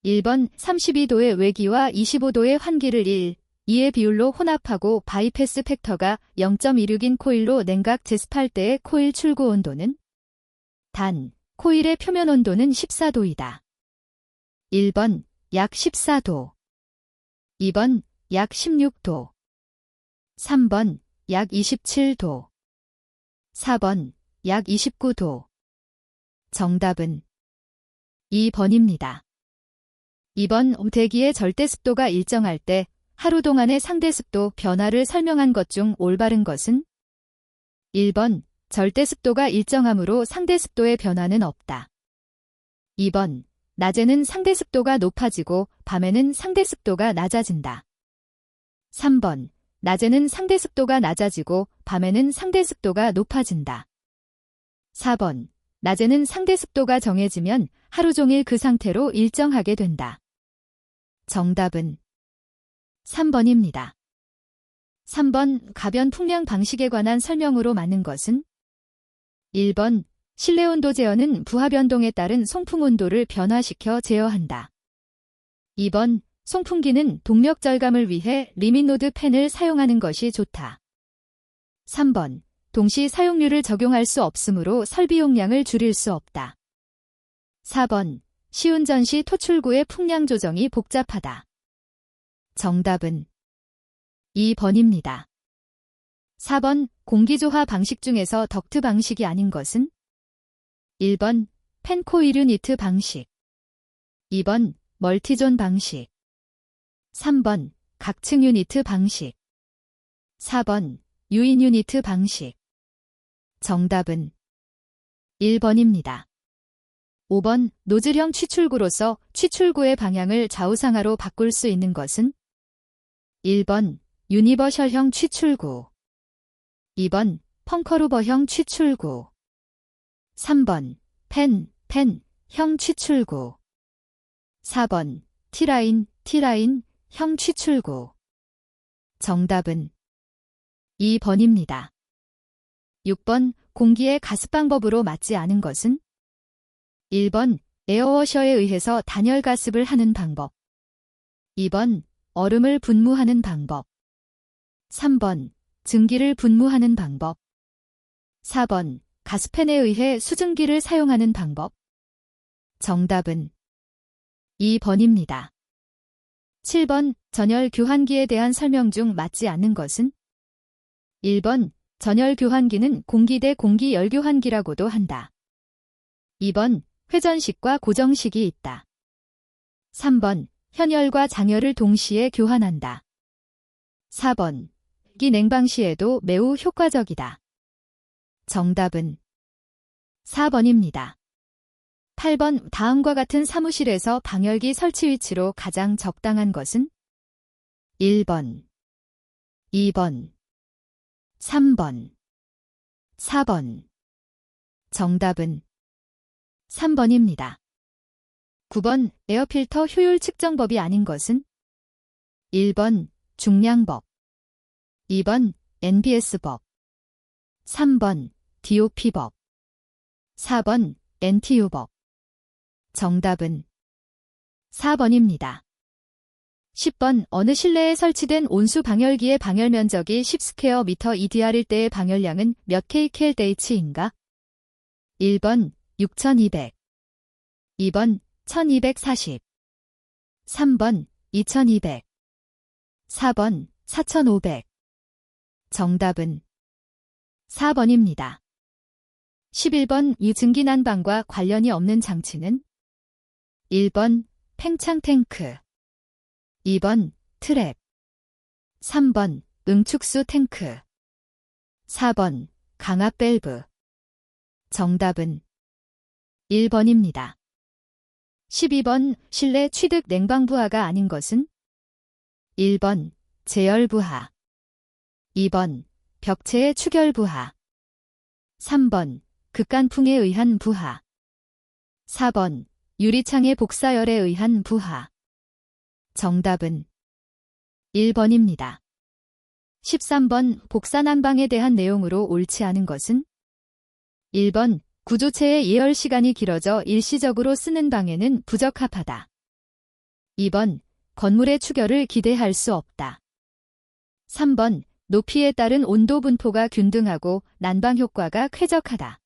1번 32도의 외기와 25도의 환기를 2의 비율로 혼합하고 바이패스 팩터가 0.26인 코일로 냉각 제습할 때의 코일 출구 온도는 단, 코일의 표면 온도는 14도이다. 1번 약 14도, 2번 약 16도, 3번 약 27도, 4번 약 29도. 정답은 2번입니다. 2번 대기의 절대습도가 일정할 때 하루 동안의 상대습도 변화를 설명한 것 중 올바른 것은 1번 절대습도가 일정하므로 상대습도의 변화는 없다. 2번 낮에는 상대습도가 높아지고 밤에는 상대습도가 낮아진다. 3번 낮에는 상대습도가 낮아지고 밤에는 상대습도가 높아진다. 4번 낮에는 상대습도가 정해지면 하루 종일 그 상태로 일정하게 된다. 정답은 3번입니다. 3번 가변 풍량 방식에 관한 설명으로 맞는 것은 1번 실내 온도 제어는 부하 변동에 따른 송풍 온도를 변화시켜 제어한다. 2번 송풍기는 동력 절감을 위해 리밋노드 팬을 사용하는 것이 좋다. 3번 동시 사용률을 적용할 수 없으므로 설비 용량을 줄일 수 없다. 4번 시운전 시 토출구의 풍량 조정이 복잡하다. 정답은 2번입니다. 4번 공기조화 방식 중에서 덕트 방식이 아닌 것은 1번 펜코일 유니트 방식, 2번 멀티존 방식, 3번 각층 유니트 방식, 4번 유인 유니트 방식. 정답은 1번입니다. 5번 노즐형 취출구로서 취출구의 방향을 좌우상하로 바꿀 수 있는 것은 1번 유니버셜형 취출구, 2번 펑커루버형 취출구, 3번 펜형 취출구, 4번 T라인형 취출구. 정답은 2번입니다. 6번 공기의 가습 방법으로 맞지 않은 것은 1번 에어워셔에 의해서 단열 가습을 하는 방법, 2번 얼음을 분무하는 방법, 3번 증기를 분무하는 방법, 4번 가스팬에 의해 수증기를 사용하는 방법. 정답은 2번입니다. 7번 전열 교환기에 대한 설명 중 맞지 않는 것은 1번 전열 교환기는 공기 대 공기 열교환기라고도 한다. 2번 회전식과 고정식이 있다. 3번 현열과 장열을 동시에 교환한다. 4번 기 냉방 시에도 매우 효과적이다. 정답은 4번입니다. 8번 다음과 같은 사무실에서 방열기 설치 위치로 가장 적당한 것은 1번, 2번, 3번, 4번. 정답은 3번입니다. 9번 에어필터 효율 측정법이 아닌 것은 1번 중량법, 2번 NBS법, 3번 DOP법, 4번 NTU법. 정답은 4번입니다. 10번 어느 실내에 설치된 온수 방열기의 방열 면적이 10스퀘어미터 EDR일 때의 방열량은 몇 kcal/H인가? 1번 6200, 2번 1240, 3번 2200, 4번 4500. 정답은 4번입니다. 11번 이 증기 난방과 관련이 없는 장치는 1번 팽창 탱크, 2번 트랩, 3번 응축수 탱크, 4번 강압 밸브. 정답은 1번입니다. 12번 실내 취득 냉방 부하가 아닌 것은 1번 제열 부하, 2번 벽체의 추결 부하, 3번 극간풍에 의한 부하, 4번 유리창의 복사열에 의한 부하. 정답은 1번입니다. 13번 복사난방에 대한 내용으로 옳지 않은 것은 1번 구조체의 예열 시간이 길어져 일시적으로 쓰는 방에는 부적합하다. 2번 건물의 추결을 기대할 수 없다. 3번 높이에 따른 온도 분포가 균등하고 난방 효과가 쾌적하다.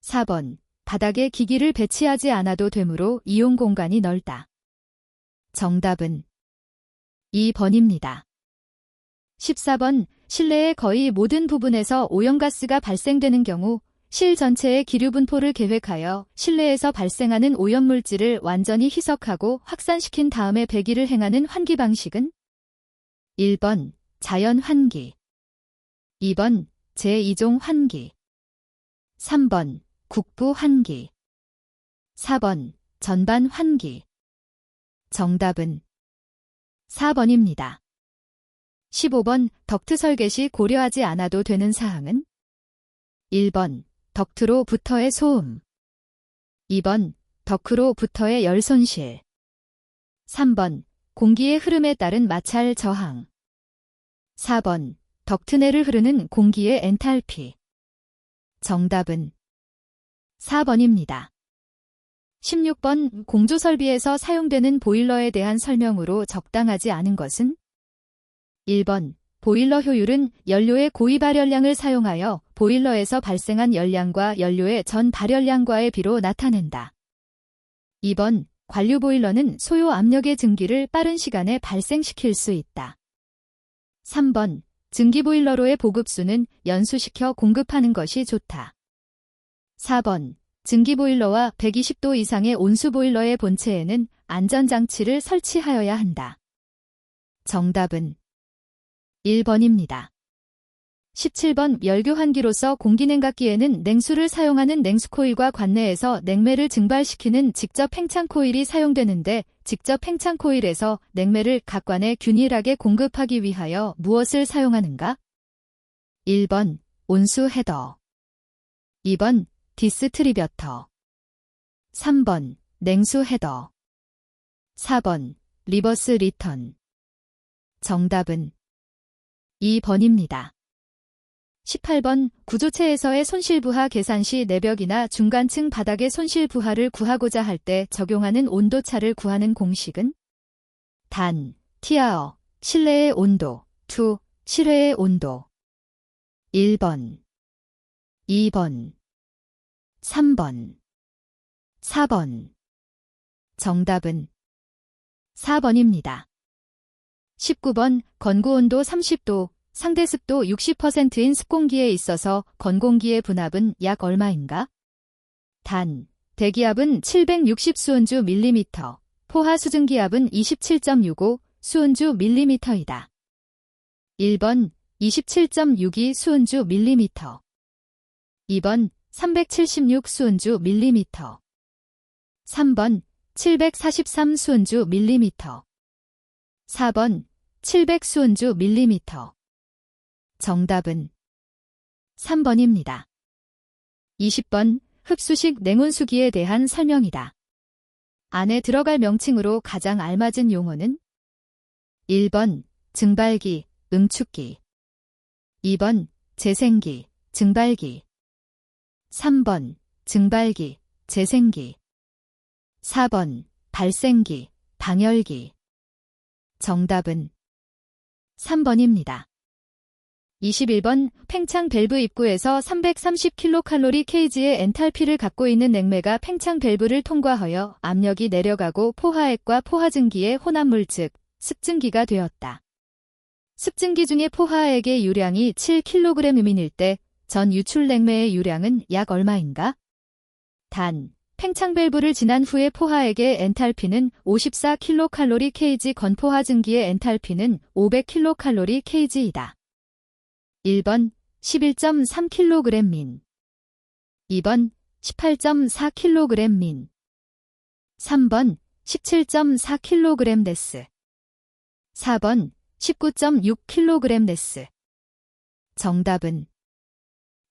4번 바닥에 기기를 배치하지 않아도 되므로 이용 공간이 넓다. 정답은 2번입니다. 14번 실내의 거의 모든 부분에서 오염가스가 발생되는 경우 실 전체의 기류 분포를 계획하여 실내에서 발생하는 오염물질을 완전히 희석하고 확산시킨 다음에 배기를 행하는 환기 방식은 1번 자연 환기, 2번 제2종 환기, 3번 국부 환기, 4번 전반 환기. 정답은 4번입니다. 15번 덕트 설계 시 고려하지 않아도 되는 사항은 1번 덕트로부터의 소음, 2번 덕후로부터의 열 손실, 3번 공기의 흐름에 따른 마찰 저항, 4번 덕트 내를 흐르는 공기의 엔탈피. 정답은 4번입니다. 16번 공조 설비에서 사용되는 보일러에 대한 설명으로 적당하지 않은 것은 1번 보일러 효율은 연료의 고위 발열량을 사용하여 보일러에서 발생한 열량과 연료의 전 발열량과의 비로 나타낸다. 2번 관류 보일러는 소요 압력의 증기를 빠른 시간에 발생시킬 수 있다. 3번 증기 보일러로의 보급수는 연수시켜 공급하는 것이 좋다. 4번 증기 보일러와 120도 이상의 온수 보일러의 본체에는 안전장치를 설치하여야 한다. 정답은 1번입니다. 17번 멸교환기로서 공기냉각기에는 냉수를 사용하는 냉수코일과 관내에서 냉매를 증발시키는 직접 팽창코일이 사용되는데 직접 팽창코일에서 냉매를 각관에 균일하게 공급하기 위하여 무엇을 사용하는가? 1번 온수 헤더, 2번 디스트리벼터, 3번 냉수 헤더, 4번 리버스 리턴. 정답은 2번입니다. 18번 구조체에서의 손실부하 계산 시 내벽이나 중간층 바닥의 손실부하를 구하고자 할 때 적용하는 온도차를 구하는 공식은 단, 티아어, 실내의 온도, 투, 실외의 온도. 1번, 2번, 3번, 4번. 정답은 4번입니다. 19번 건구온도 30도, 상대습도 60%인 습공기에 있어서 건공기의 분압은 약 얼마인가? 단, 대기압은 760 수온주 밀리미터, 포화 수증기압은 27.65 수온주 밀리미터이다. 1번 27.62 수온주 밀리미터, 2번 376 수온주 밀리미터, 3번 743 수온주 밀리미터, 4번 700 수온주 밀리미터. 정답은 3번입니다. 20번 흡수식 냉온수기에 대한 설명이다. 안에 들어갈 명칭으로 가장 알맞은 용어는 1번 증발기, 응축기, 2번 재생기, 증발기, 3번 증발기, 재생기, 4번 발생기, 방열기. 정답은 3번입니다. 21번 팽창 밸브 입구에서 330kcal 케이지의 엔탈피를 갖고 있는 냉매가 팽창 밸브를 통과하여 압력이 내려가고 포화액과 포화증기의 혼합물 즉 습증기가 되었다. 습증기 중에 포화액의 유량이 7kg음일 때 전 유출 냉매의 유량은 약 얼마인가? 단, 팽창 밸브를 지난 후에 포화액의 엔탈피는 54kcal 케이지 건포화 증기의 엔탈피는 500kcal 케이지이다. 1번 11.3kg 민, 2번 18.4kg 민, 3번 17.4kg 데스, 4번 19.6kg 데스. 정답은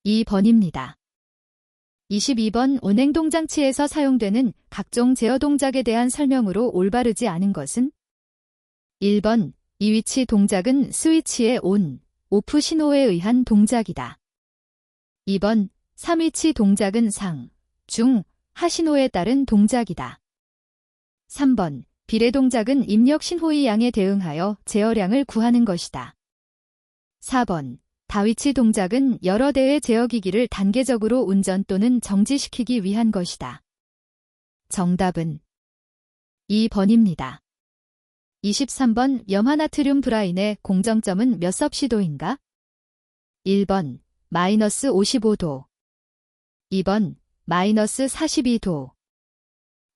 2번입니다. 22번 온행동장치에서 사용되는 각종 제어 동작에 대한 설명으로 올바르지 않은 것은 1번 이 위치 동작은 스위치의 온, 오프 신호에 의한 동작이다. 2번 3위치 동작은 상, 중, 하 신호에 따른 동작이다. 3번 비례 동작은 입력 신호의 양에 대응하여 제어량을 구하는 것이다. 4번. 다위치 동작은 여러 대의 제어기기를 단계적으로 운전 또는 정지시키기 위한 것이다. 정답은 2번입니다. 23번 염화나트륨 브라인의 공정점은 몇 섭씨도인가? 1번 마이너스 55도 2번 마이너스 42도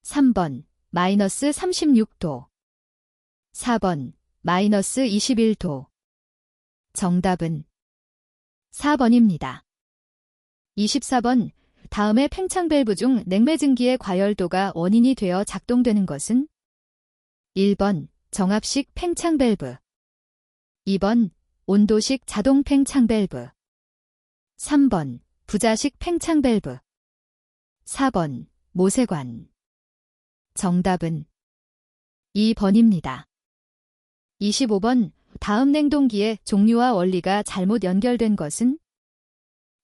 3번 마이너스 36도 4번 마이너스 21도 정답은 4번입니다. 24번 다음의 팽창 밸브 중 냉매증기의 과열도가 원인이 되어 작동되는 것은 1번 정압식 팽창 밸브 2번 온도식 자동 팽창 밸브 3번 부자식 팽창 밸브 4번 모세관 정답은 2번입니다. 25번 다음 냉동기의 종류와 원리가 잘못 연결된 것은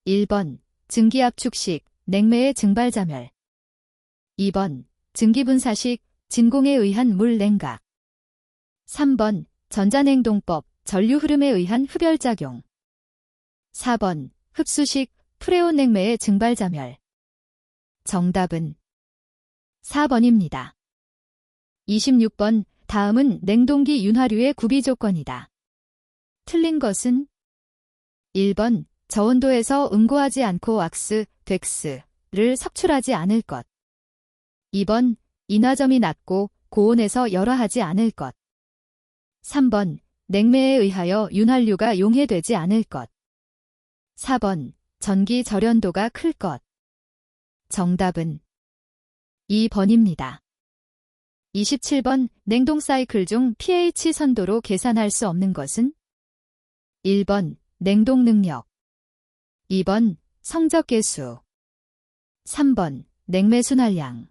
1번 증기압축식 냉매의 증발자멸 2번 증기분사식 진공에 의한 물 냉각 3번 전자냉동법 전류 흐름에 의한 흡열작용 4번 흡수식 프레온 냉매의 증발자멸 정답은 4번입니다. 26번 다음은 냉동기 윤활유의 구비 조건이다. 틀린 것은 1번 저온도에서 응고하지 않고 왁스, 덱스를 석출하지 않을 것 2번 인화점이 낮고 고온에서 열화하지 않을 것 3번 냉매에 의하여 윤활유가 용해되지 않을 것 4번 전기 절연도가 클 것 정답은 2번입니다. 27번 냉동 사이클 중 pH 선도로 계산할 수 없는 것은 1번 냉동 능력 2번 성적 계수 3번 냉매 순환량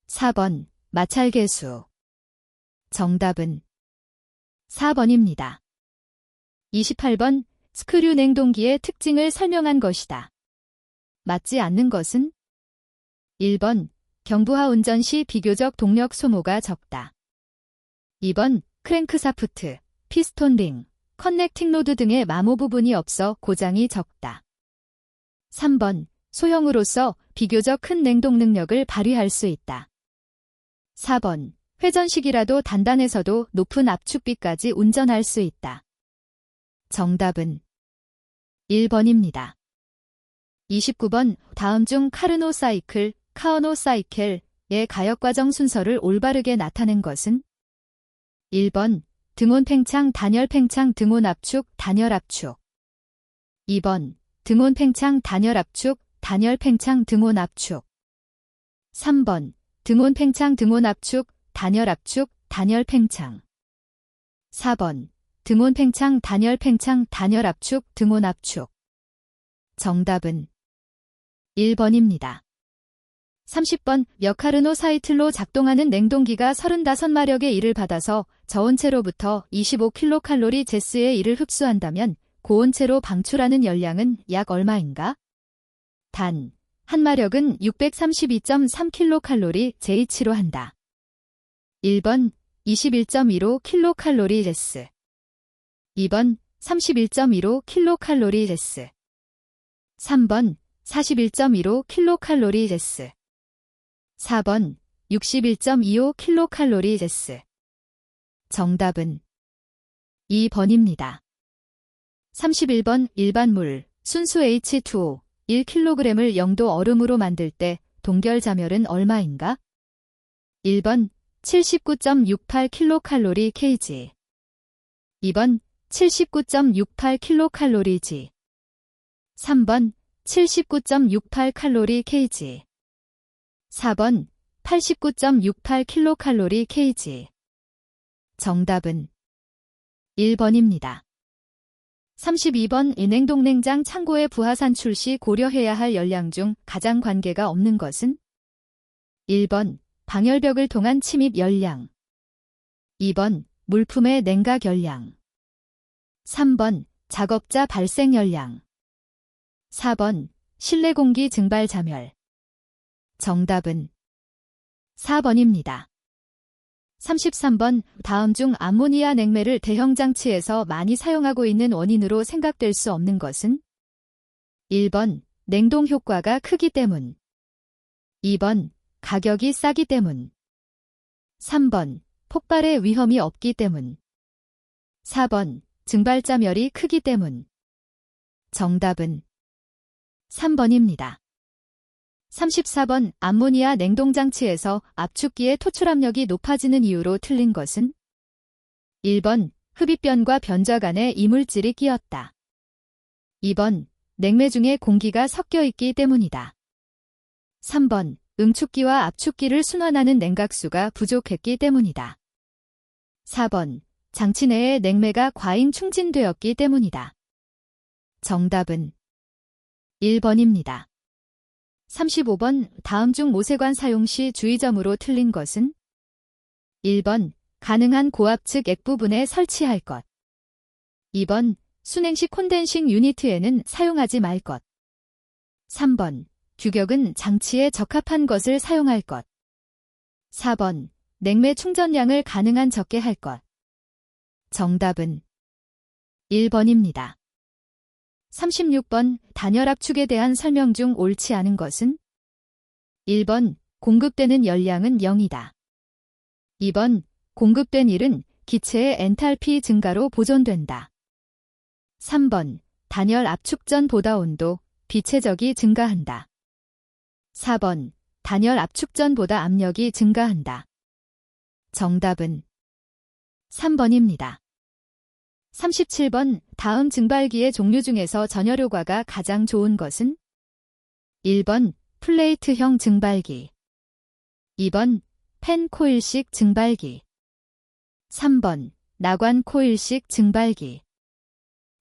4번 마찰 계수 정답은 4번입니다. 28번 스크류 냉동기의 특징을 설명한 것이다. 맞지 않는 것은 1번 경부하 운전 시 비교적 동력 소모가 적다. 2번 크랭크사프트, 피스톤 링, 커넥팅 로드 등의 마모 부분이 없어 고장이 적다. 3번 소형으로서 비교적 큰 냉동 능력을 발휘할 수 있다. 4번 회전식이라도 단단해서도 높은 압축비까지 운전할 수 있다. 정답은 1번입니다. 29번 다음 중 카르노 사이클, 카어노 사이클의 가역과정 순서를 올바르게 나타낸 것은 1번 등온 팽창, 단열 팽창, 등온 압축, 단열 압축 2번 등온 팽창, 단열 압축, 단열 팽창, 등온 압축 3번 등온 팽창, 등온 압축, 단열 압축, 단열 팽창 4번 등온 팽창, 단열 팽창, 단열 압축, 등온 압축 정답은 1번입니다. 30번 여카르노 사이틀로 작동하는 냉동기가 35마력의 일을 받아서 저온체로부터 25kcal 제스의 일을 흡수한다면 고온체로 방출하는 열량은 약 얼마인가? 단, 한 마력은 632.3kcal JH로 한다. 1번 21.15kcal 제스 2번 31.15kcal 제스 3번 41.15kcal 제스 4번 61.25kcal 제스 정답은 2번입니다. 31번 일반물 순수 H2O 1kg을 0도 얼음으로 만들 때 동결자멸은 얼마인가? 1번 79.68kcal kg 2번 79.68kcal g 3번 79.68칼로리 kg 4번 89.68kcal kg 정답은 1번입니다. 32번 냉동냉장 창고에 부하산출 시 고려해야 할 열량 중 가장 관계가 없는 것은 1번 방열벽을 통한 침입 열량 2번 물품의 냉각 열량 3번 작업자 발생 열량 4번 실내 공기 증발 자멸 정답은 4번입니다. 33번 다음 중 암모니아 냉매를 대형 장치에서 많이 사용하고 있는 원인으로 생각될 수 없는 것은? 1번 냉동 효과가 크기 때문. 2번 가격이 싸기 때문. 3번 폭발의 위험이 없기 때문. 4번 증발자멸이 크기 때문. 정답은 3번입니다. 34번 암모니아 냉동장치에서 압축기의 토출압력이 높아지는 이유로 틀린 것은? 1번 흡입변과 변좌 간에 이물질이 끼었다. 2번 냉매 중에 공기가 섞여 있기 때문이다. 3번 응축기와 압축기를 순환하는 냉각수가 부족했기 때문이다. 4번 장치 내에 냉매가 과잉 충진되었기 때문이다. 정답은 1번입니다. 35번 다음 중 모세관 사용 시 주의점으로 틀린 것은? 1번 가능한 고압측 액 부분에 설치할 것. 2번 순행식 콘덴싱 유니트에는 사용하지 말 것. 3번 규격은 장치에 적합한 것을 사용할 것. 4번 냉매 충전량을 가능한 적게 할 것. 정답은 1번입니다. 36번 단열 압축에 대한 설명 중 옳지 않은 것은? 1번 공급되는 열량은 0이다. 2번 공급된 일은 기체의 엔탈피 증가로 보존된다. 3번 단열 압축 전 보다 온도, 비체적이 증가한다. 4번 단열 압축 전보다 압력이 증가한다. 정답은 3번입니다. 37번 다음 증발기의 종류 중에서 전열효과가 가장 좋은 것은? 1번 플레이트형 증발기. 2번 펜 코일식 증발기. 3번 나관 코일식 증발기.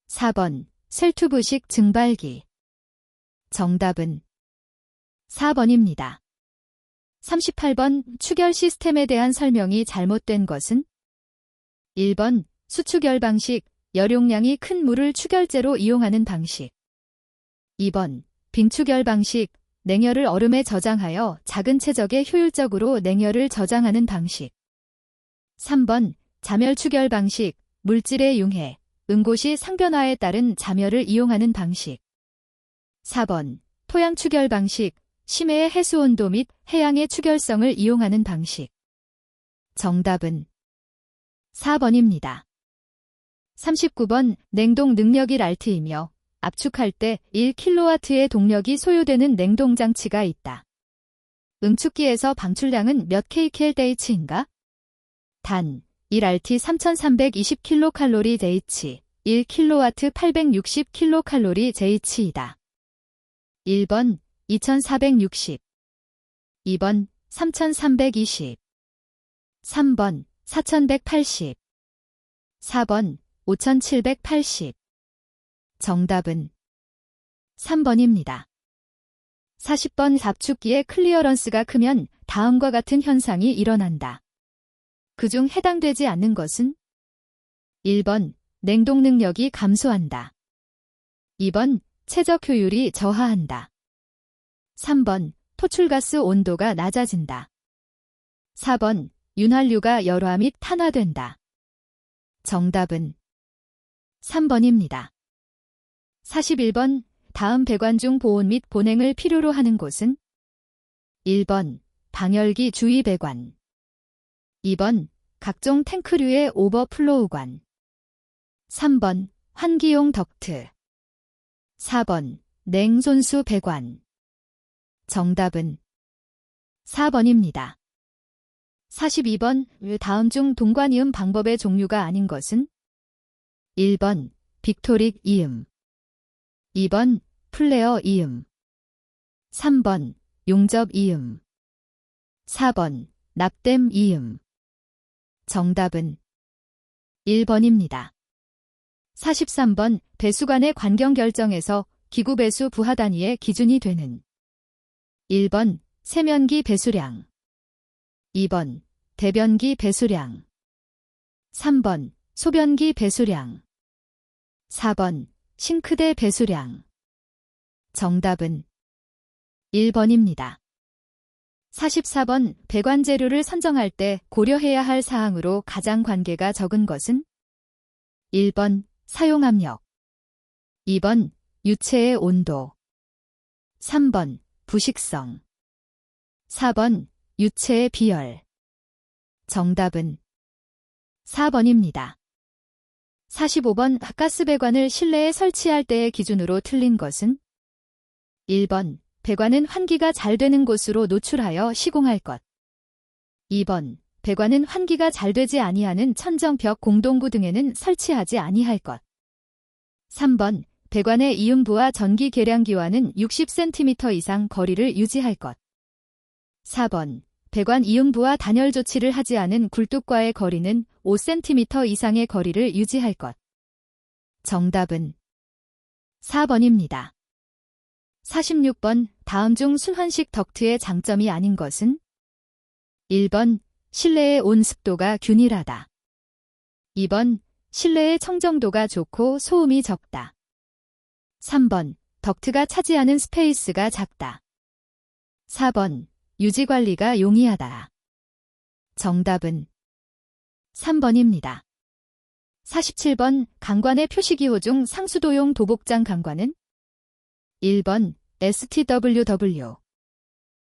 4번 셀튜브식 증발기. 정답은 4번입니다. 38번 추결 시스템에 대한 설명이 잘못된 것은? 1번 수추결 방식, 열용량이 큰 물을 추결제로 이용하는 방식. 2번 빙추결 방식, 냉열을 얼음에 저장하여 작은 체적에 효율적으로 냉열을 저장하는 방식. 3번 자멸 추결 방식, 물질의 융해, 응고시 상변화에 따른 자멸을 이용하는 방식. 4번 토양 추결 방식, 심해의 해수온도 및 해양의 추결성을 이용하는 방식. 정답은 4번입니다. 39번 냉동 능력이 Rt이며 압축할 때 1kW의 동력이 소요되는 냉동장치가 있다. 응축기에서 방출량은 몇 kcal/h인가? 단 1RT 3320kcal/H, 1kW 860kcal/H이다. 1번 2460, 2번 3320, 3번 4180, 4번 5780. 정답은 3번입니다. 40번 압축기의 클리어런스가 크면 다음과 같은 현상이 일어난다. 그중 해당되지 않는 것은? 1번 냉동 능력이 감소한다. 2번 최적 효율이 저하한다. 3번 토출가스 온도가 낮아진다. 4번 윤활유가 열화 및 탄화된다. 정답은 3번입니다. 41번 다음 배관 중 보온 및 보냉을 필요로 하는 곳은? 1번 방열기 주위 배관. 2번 각종 탱크류의 오버플로우관. 3번 환기용 덕트. 4번 냉손수 배관. 정답은 4번입니다. 42번 다음 중 동관이음 방법의 종류가 아닌 것은? 1번 빅토릭 이음, 2번 플레어 이음, 3번 용접 이음, 4번 납댐 이음. 정답은 1번입니다. 43번 배수관의 관경 결정에서 기구 배수 부하 단위의 기준이 되는 1번 세면기 배수량, 2번 대변기 배수량, 3번 소변기 배수량, 4번 싱크대 배수량. 정답은 1번입니다. 44번 배관 재료를 선정할 때 고려해야 할 사항으로 가장 관계가 적은 것은 1번 사용 압력, 2번 유체의 온도, 3번 부식성, 4번 유체의 비열. 정답은 4번입니다. 45번 가스 배관을 실내에 설치할 때의 기준으로 틀린 것은 1번 배관은 환기가 잘 되는 곳으로 노출하여 시공할 것. 2번 배관은 환기가 잘 되지 아니하는 천정 벽 공동구 등에는 설치하지 아니할 것. 3번 배관의 이음부와 전기 계량기와는 60cm 이상 거리를 유지할 것. 4번 배관 이음부와 단열 조치를 하지 않은 굴뚝과의 거리는 5cm 이상의 거리를 유지할 것. 정답은 4번입니다. 46번 다음 중 순환식 덕트의 장점이 아닌 것은 1번 실내의 온습도가 균일하다. 2번 실내의 청정도가 좋고 소음이 적다. 3번 덕트가 차지하는 스페이스가 작다. 4번 유지관리가 용이하다. 정답은 3번입니다. 47번 강관의 표시기호 중 상수도용 도복장 강관은 1번 STWW,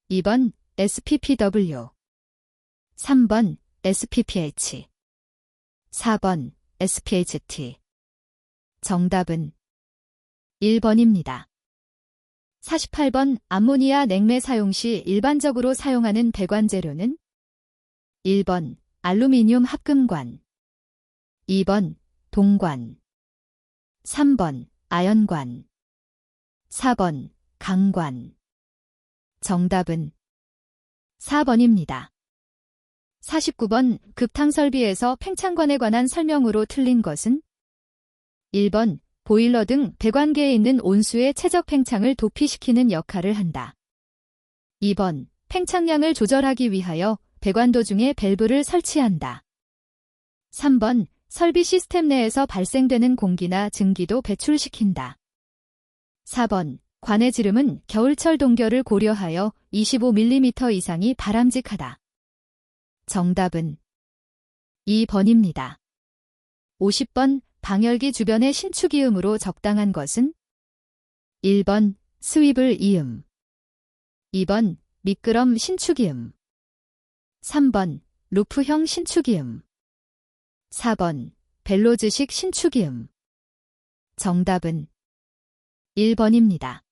2번 SPPW, 3번 SPPH, 4번 SPHT. 정답은 1번입니다. 48번 암모니아 냉매 사용 시 일반적으로 사용하는 배관 재료는 1번 알루미늄 합금관, 2번 동관, 3번 아연관, 4번 강관. 정답은 4번입니다. 49번 급탕 설비에서 팽창관에 관한 설명으로 틀린 것은 1번 보일러 등 배관계에 있는 온수의 최적 팽창을 도피시키는 역할을 한다. 2번 팽창량을 조절하기 위하여 배관 도중에 밸브를 설치한다. 3번 설비 시스템 내에서 발생되는 공기나 증기도 배출시킨다. 4번 관의 지름은 겨울철 동결을 고려하여 25mm 이상이 바람직하다. 정답은 2번입니다. 50번 방열기 주변의 신축이음으로 적당한 것은 1번 스위블 이음, 2번 미끄럼 신축이음, 3번 루프형 신축이음, 4번 벨로즈식 신축이음. 정답은 1번입니다.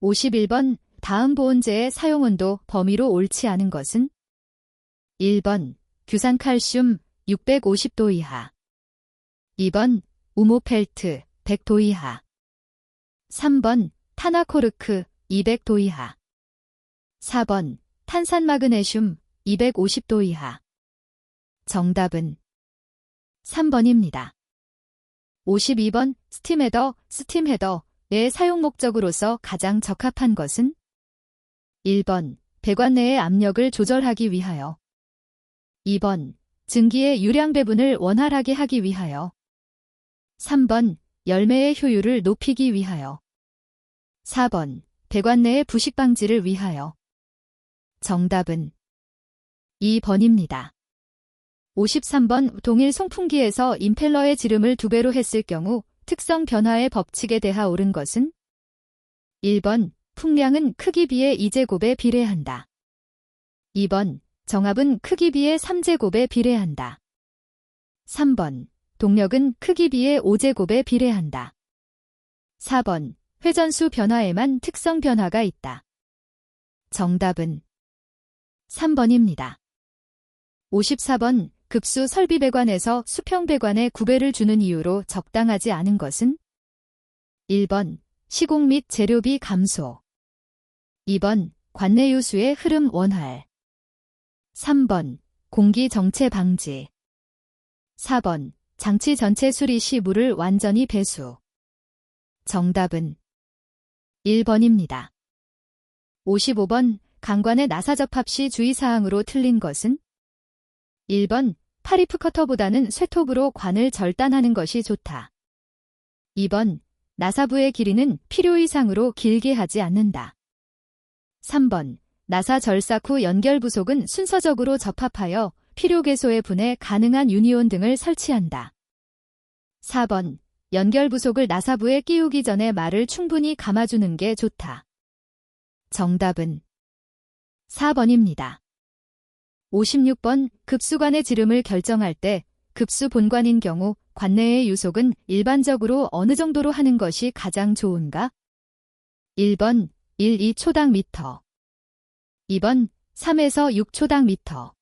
51번 다음 보온재의 사용온도 범위로 옳지 않은 것은 1번 규산칼슘 650도 이하, 2번 우모펠트 100도 이하, 3번 타나코르크 200도 이하, 4번 탄산마그네슘 250도 이하. 정답은 3번입니다. 52번 스팀헤더, 스팀헤더의 사용 목적으로서 가장 적합한 것은 1번 배관 내의 압력을 조절하기 위하여, 2번 증기의 유량 배분을 원활하게 하기 위하여, 3번 열매의 효율을 높이기 위하여, 4번 배관 내의 부식 방지를 위하여. 정답은 2번입니다. 53번 동일 송풍기에서 임펠러의 지름을 2배로 했을 경우 특성 변화의 법칙에 대하 옳은 것은 1번 풍량은 크기 비의 2제곱에 비례한다. 2번 정압은 크기 비의 3제곱에 비례한다. 3번 동력은 크기 비의 5제곱에 비례한다. 4번 회전수 변화에만 특성 변화가 있다. 정답은 3번입니다. 54번 급수 설비 배관에서 수평 배관에 구배를 주는 이유로 적당하지 않은 것은 1번 시공 및 재료비 감소, 2번 관내 유수의 흐름 원활, 3번 공기 정체 방지, 4번 장치 전체 수리 시 물을 완전히 배수. 정답은 1번입니다. 55번 강관의 나사 접합 시 주의사항으로 틀린 것은 1번 파리프 커터보다는 쇠톱으로 관을 절단하는 것이 좋다. 2번 나사부의 길이는 필요 이상으로 길게 하지 않는다. 3번 나사 절삭 후 연결 부속은 순서적으로 접합하여 필요괴소에 분해 가능한 유니온 등을 설치한다. 4번. 연결 부속을 나사부에 끼우기 전에 말을 충분히 감아주는 게 좋다. 정답은 4번입니다. 56번. 급수관의 지름을 결정할 때 급수 본관인 경우 관내의 유속은 일반적으로 어느 정도로 하는 것이 가장 좋은가? 1번 1, 2초당 미터. 2번 3에서 6초당 미터.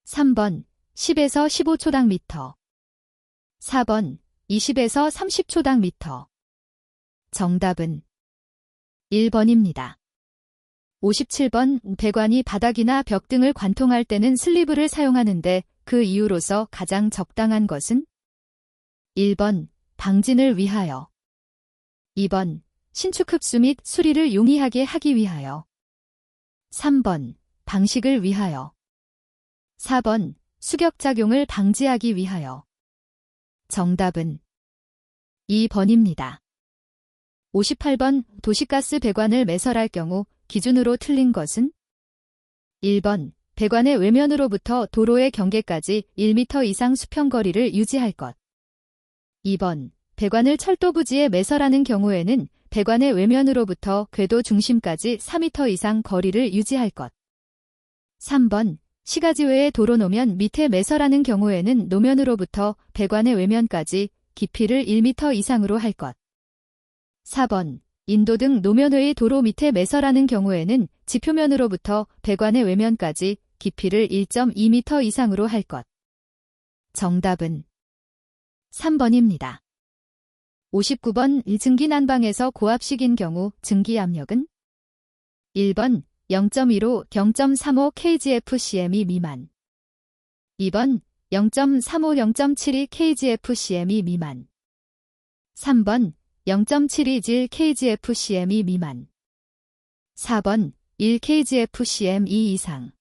3번 10에서 15초당 미터. 4번 20에서 30초당 미터. 정답은 1번입니다. 57번. 배관이 바닥이나 벽 등을 관통할 때는 슬리브를 사용하는데 그 이유로서 가장 적당한 것은? 1번 방진을 위하여. 2번 신축 흡수 및 수리를 용이하게 하기 위하여. 3번 방식을 위하여. 4번 수격작용을 방지하기 위하여. 정답은 2번입니다. 58번. 도시가스 배관을 매설할 경우 기준으로 틀린 것은? 1번 배관의 외면으로부터 도로의 경계까지 1m 이상 수평거리를 유지할 것. 2번 배관을 철도 부지에 매설하는 경우에는 배관의 외면으로부터 궤도 중심까지 4m 이상 거리를 유지할 것. 3번 시가지 외의 도로 노면 밑에 매설하는 경우에는 노면으로부터 배관의 외면까지 깊이를 1m 이상으로 할 것. 4번 인도 등 노면 외의 도로 밑에 매설하는 경우에는 지표면으로부터 배관의 외면까지 깊이를 1.2m 이상으로 할 것. 정답은 3번입니다. 59번. 증기 난방에서 고압식인 경우 증기 압력은? 1번 0.15, 0.35 kgf/cm 미만. 2번 0.35, 0.72 kgf/cm 미만. 3번 0.72 kgf/cm 미만. 4번 1 kgf/cm 이상.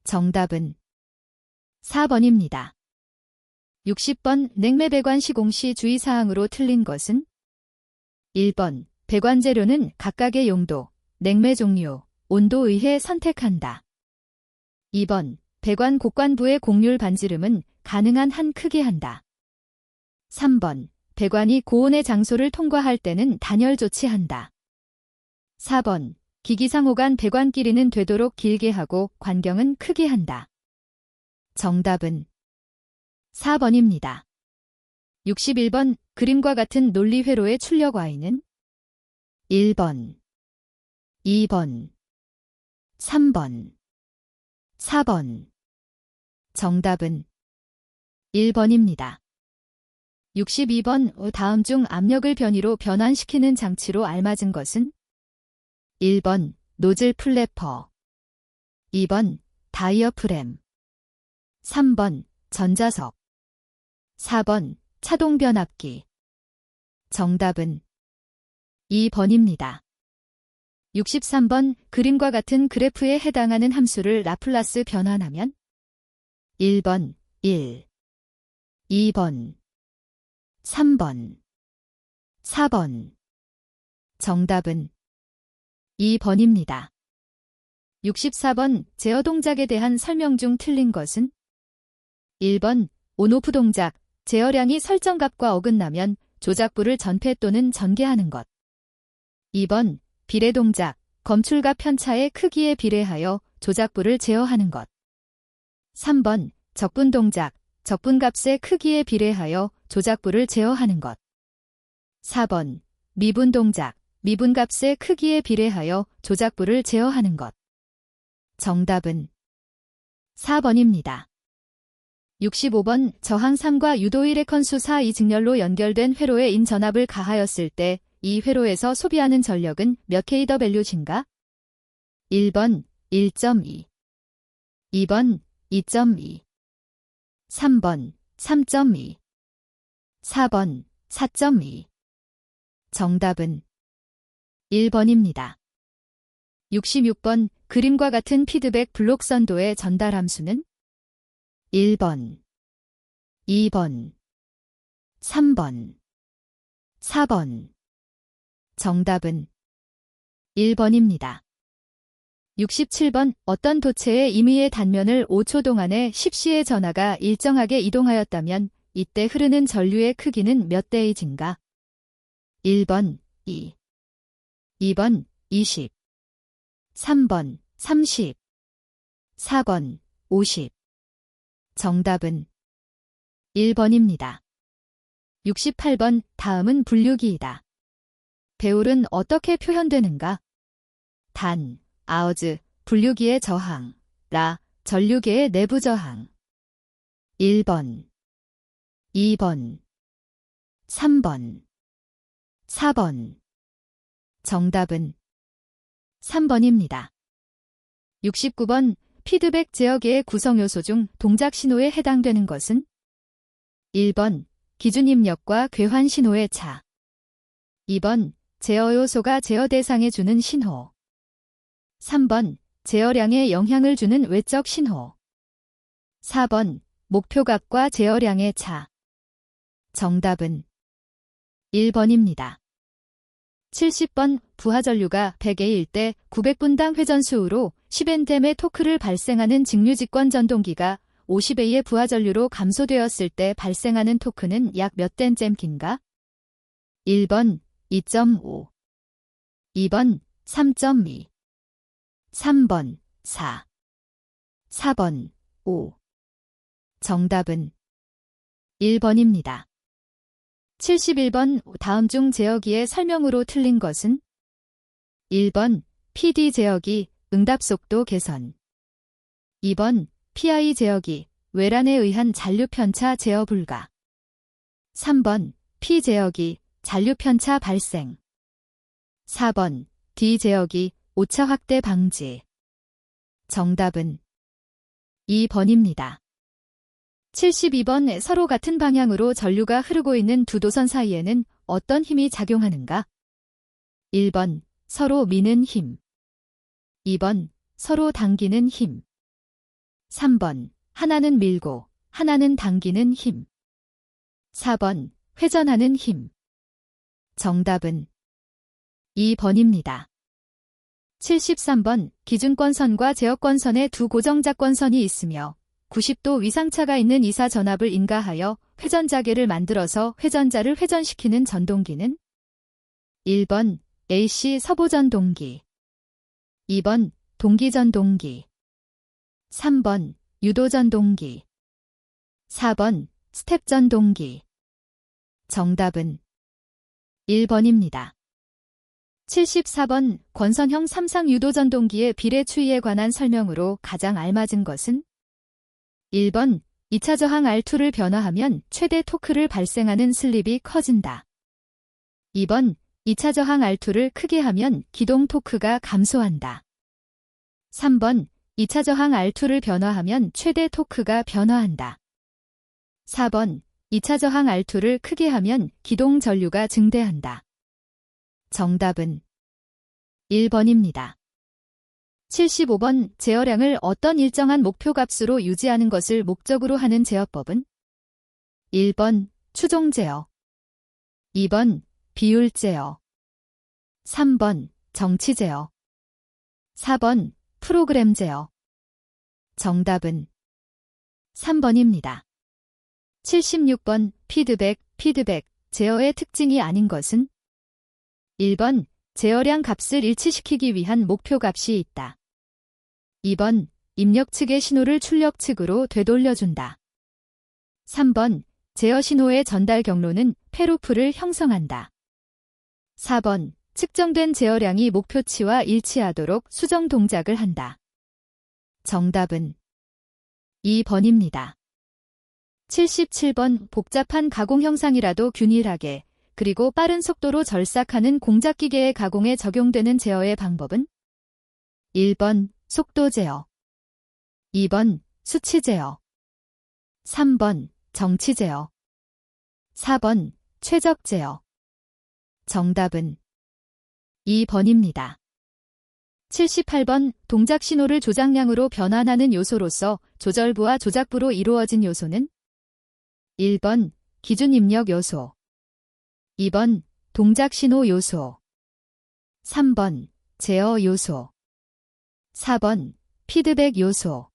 정답은 4번입니다. 60번. 냉매 배관 시공 시 주의사항으로 틀린 것은? 1번 배관 재료는 각각의 용도, 냉매 종류, 온도 의해 선택한다. 2번 배관 곡관부의 곡률 반지름은 가능한 한 크게 한다. 3번 배관이 고온의 장소를 통과할 때는 단열 조치한다. 4번 기기상 호간 배관 길이는 되도록 길게 하고 관경은 크게 한다. 정답은 4번입니다. 61번. 그림과 같은 논리 회로의 출력 Y는? 1번, 2번, 3번, 4번. 정답은 1번입니다. 62번. 다음 중 압력을 변위로 변환시키는 장치로 알맞은 것은? 1번 노즐 플래퍼. 2번 다이어프램. 3번 전자석. 4번 차동 변압기. 정답은 2번입니다. 63번. 그림과 같은 그래프에 해당하는 함수를 라플라스 변환하면? 1번 1, 2번, 3번, 4번. 정답은 2번입니다. 64번. 제어 동작에 대한 설명 중 틀린 것은? 1번 온오프 동작. 제어량이 설정값과 어긋나면 조작부를 전폐 또는 전개하는 것. 2번 비례 동작. 검출과 편차의 크기에 비례하여 조작부를 제어하는 것. 3번 적분 동작. 적분값의 크기에 비례하여 조작부를 제어하는 것. 4번 미분 동작. 미분값의 크기에 비례하여 조작부를 제어하는 것. 정답은 4번입니다. 65번. 저항 3과 유도 1의 컨수 4 이 직렬로 연결된 회로에 인전압을 가하였을 때 이 회로에서 소비하는 전력은 몇 kW인가? 1번 1.2, 2번 2.2, 3번 3.2, 4번 4.2. 정답은 1번입니다. 66번. 그림과 같은 피드백 블록 선도의 전달 함수는? 1번, 2번, 3번, 4번. 정답은 1번입니다. 67번 어떤 도체의 임의의 단면을 5초 동안에 10시의 전하가 일정하게 이동하였다면 이때 흐르는 전류의 크기는 몇 대의 증가? 1번 2, 2번 20, 3번 30, 4번 50. 정답은 1번입니다. 68번 다음은 분류기이다. 배율은 어떻게 표현되는가? 단, 아우즈, 분류기의 저항, 라, 전류계의 내부 저항. 1번, 2번, 3번, 4번. 정답은 3번입니다. 69번 피드백 제어계의 구성요소 중 동작 신호에 해당되는 것은? 1번, 기준 입력과 괴환 신호의 차. 2번, 제어 요소가 제어 대상에 주는 신호. 3번, 제어량에 영향을 주는 외적 신호. 4번, 목표값과 제어량의 차. 정답은 1번입니다. 70번 부하전류가 100A일 때 900분당 회전수로 10Nm의 토크를 발생하는 직류직권 전동기가 50A의 부하전류로 감소되었을 때 발생하는 토크는 약 몇 Nm인가? 1번 2.5, 2번 3.2, 3번 4, 4번 5. 정답은 1번입니다. 71번 다음 중 제어기의 설명으로 틀린 것은? 1번 PD 제어기 응답 속도 개선. 2번 PI 제어기 외란에 의한 잔류 편차 제어 불가. 3번 P 제어기 잔류 편차 발생. 4번 D 제어기 오차 확대 방지. 정답은 2번입니다. 72번 서로 같은 방향으로 전류가 흐르고 있는 두 도선 사이에는 어떤 힘이 작용하는가? 1번 서로 미는 힘. 2번 서로 당기는 힘. 3번 하나는 밀고 하나는 당기는 힘. 4번 회전하는 힘. 정답은 2번입니다. 73번 기준권선과 제어권선에 두 고정작권선이 있으며 90도 위상차가 있는 이사 전압을 인가하여 회전자계를 만들어서 회전자를 회전시키는 전동기는? 1번 AC 서보전동기. 2번 동기전동기. 3번 유도전동기. 4번 스텝전동기. 정답은 1번입니다. 74번 권선형 3상 유도전동기의 비례 추이에 관한 설명으로 가장 알맞은 것은? 1번 2차 저항 R2를 변화하면 최대 토크를 발생하는 슬립이 커진다. 2번 2차 저항 R2를 크게 하면 기동 토크가 감소한다. 3번 2차 저항 R2를 변화하면 최대 토크가 변화한다. 4번 2차 저항 R2를 크게 하면 기동 전류가 증대한다. 정답은 1번입니다. 75번 제어량을 어떤 일정한 목표값으로 유지하는 것을 목적으로 하는 제어법은? 1번 추종 제어. 2번 비율 제어. 3번 정치 제어. 4번 프로그램 제어. 정답은 3번입니다. 76번 피드백 제어의 특징이 아닌 것은? 1번 제어량 값을 일치시키기 위한 목표값이 있다. 2번 입력 측의 신호를 출력 측으로 되돌려준다. 3번 제어 신호의 전달 경로는 페루프를 형성한다. 4번 측정된 제어량이 목표치와 일치하도록 수정 동작을 한다. 정답은 2번입니다. 77번 복잡한 가공 형상이라도 균일하게 그리고 빠른 속도로 절삭하는 공작기계의 가공에 적용되는 제어의 방법은? 1번 속도 제어. 2번 수치 제어. 3번 정치 제어. 4번 최적 제어. 정답은 2번입니다. 78번 동작 신호를 조작량으로 변환하는 요소로서 조절부와 조작부로 이루어진 요소는? 1번 기준 입력 요소. 2번 동작 신호 요소. 3번 제어 요소. 4번 피드백 요소.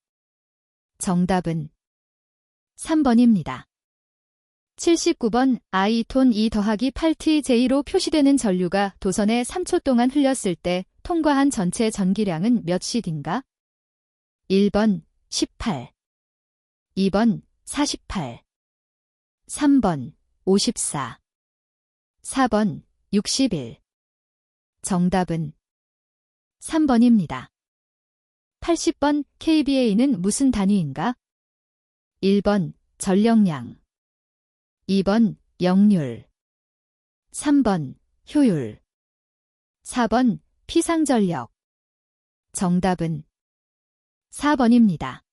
정답은 3번입니다. 79번 I톤 2 더하기 8TJ로 표시되는 전류가 도선에 3초 동안 흘렸을 때 통과한 전체 전기량은 몇 식인가? 1번 18, 2번 48, 3번 54, 4번 61. 정답은 3번입니다. 80번 kVA는 무슨 단위인가? 1번 전력량, 2번 역률, 3번 효율, 4번 피상전력. 정답은 4번입니다.